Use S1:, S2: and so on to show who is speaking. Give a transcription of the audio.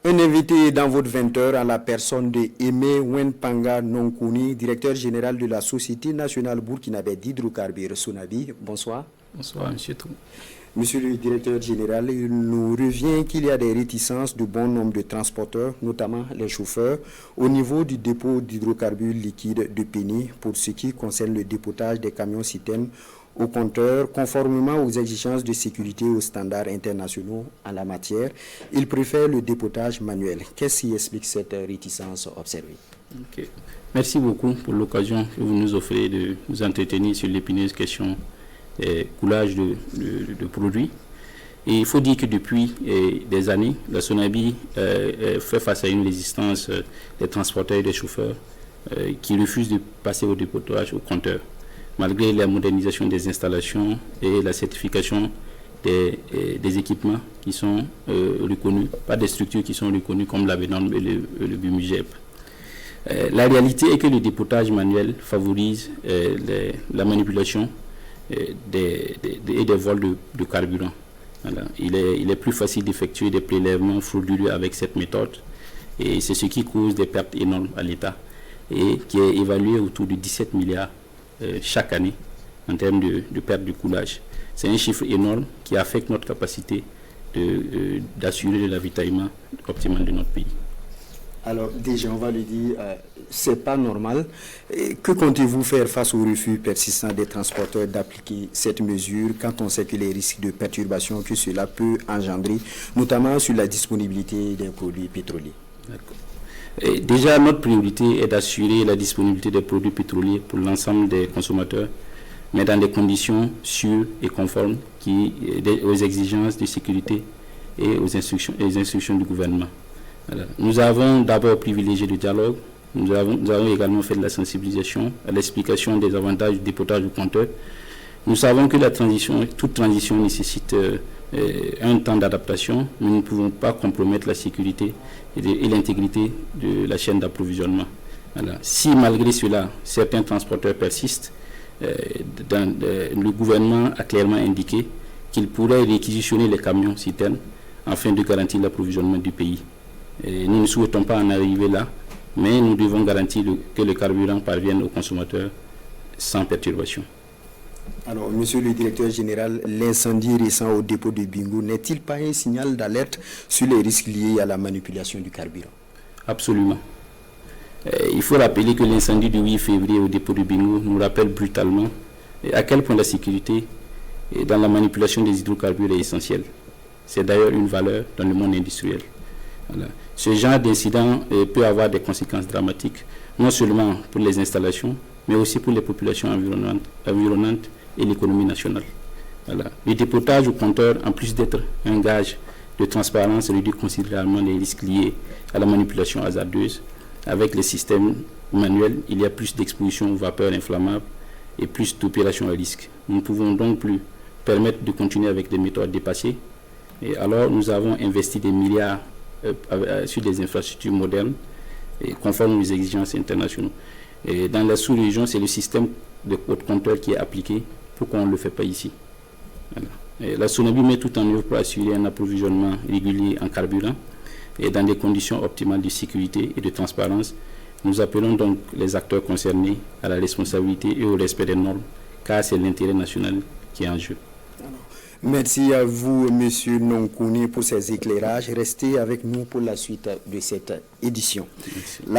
S1: Un invité dans votre 20h à la personne de Aimé Wenpanga Nonkouni, directeur général de la Société nationale burkinabé d'hydrocarbures Sonabi. Bonsoir.
S2: Bonsoir, monsieur Trou.
S1: Monsieur le directeur général, il nous revient qu'il y a des réticences de bon nombre de transporteurs, notamment les chauffeurs, au niveau du dépôt d'hydrocarbures liquides de Péni pour ce qui concerne le dépotage des camions-citernes au compteur, conformément aux exigences de sécurité et aux standards internationaux en la matière. Il préfère le dépotage manuel. Qu'est-ce qui explique cette réticence observée?
S2: Okay. Merci beaucoup pour l'occasion que vous nous offrez de nous entretenir sur l'épineuse question coulage de produits. Et il faut dire que depuis des années, la Sonabi fait face à une résistance des transporteurs et des chauffeurs qui refusent de passer au dépotage au compteur, malgré la modernisation des installations et la certification des équipements qui sont reconnus, pas des structures qui sont reconnues comme la BNORM et le BUMIGEP. La réalité est que le dépotage manuel favorise la manipulation et des vols de carburant. Voilà. Il est plus facile d'effectuer des prélèvements frauduleux avec cette méthode et c'est ce qui cause des pertes énormes à l'État et qui est évalué autour de 17 milliards chaque année en termes de perte de coulage. C'est un chiffre énorme qui affecte notre capacité d'assurer le ravitaillement optimal de notre pays.
S1: Alors déjà, on va le dire, c'est pas normal. Et que comptez-vous faire face au refus persistant des transporteurs d'appliquer cette mesure quand on sait que les risques de perturbation que cela peut engendrer, notamment sur la disponibilité des produits pétroliers?
S2: D'accord. Déjà, notre priorité est d'assurer la disponibilité des produits pétroliers pour l'ensemble des consommateurs, mais dans des conditions sûres et conformes aux exigences de sécurité et aux instructions du gouvernement. Voilà. Nous avons d'abord privilégié le dialogue, nous avons également fait de la sensibilisation à l'explication des avantages du dépotage du compteur. Nous savons que toute transition nécessite un temps d'adaptation, mais nous ne pouvons pas compromettre la sécurité et l'intégrité de la chaîne d'approvisionnement. Voilà. Si malgré cela, certains transporteurs persistent, le gouvernement a clairement indiqué qu'il pourrait réquisitionner les camions citernes afin de garantir l'approvisionnement du pays. Et nous ne souhaitons pas en arriver là, mais nous devons garantir que le carburant parvienne aux consommateurs sans perturbation.
S1: Alors, monsieur le directeur général, l'incendie récent au dépôt de Bingo n'est-il pas un signal d'alerte sur les risques liés à la manipulation du carburant?
S2: Absolument. Il faut rappeler que l'incendie du 8 février au dépôt de Bingo nous rappelle brutalement à quel point la sécurité dans la manipulation des hydrocarbures est essentielle. C'est d'ailleurs une valeur dans le monde industriel. Voilà. Ce genre d'incident peut avoir des conséquences dramatiques, non seulement pour les installations, mais aussi pour les populations environnantes et l'économie nationale. Voilà. Le dépotage au compteur, en plus d'être un gage de transparence, réduit considérablement les risques liés à la manipulation hasardeuse. Avec les systèmes manuels, il y a plus d'exposition aux vapeurs inflammables et plus d'opérations à risque. Nous ne pouvons donc plus permettre de continuer avec des méthodes dépassées. Et alors, nous avons investi des milliards sur des infrastructures modernes et conformes aux exigences internationales. Et dans la sous-région, c'est le système de compteur qui est appliqué. Pourquoi on ne le fait pas ici? Voilà. La Sonabi met tout en œuvre pour assurer un approvisionnement régulier en carburant et dans des conditions optimales de sécurité et de transparence. Nous appelons donc les acteurs concernés à la responsabilité et au respect des normes, car c'est l'intérêt national qui est en jeu.
S1: Merci à vous, monsieur Nonkouni, pour ces éclairages. Restez avec nous pour la suite de cette édition.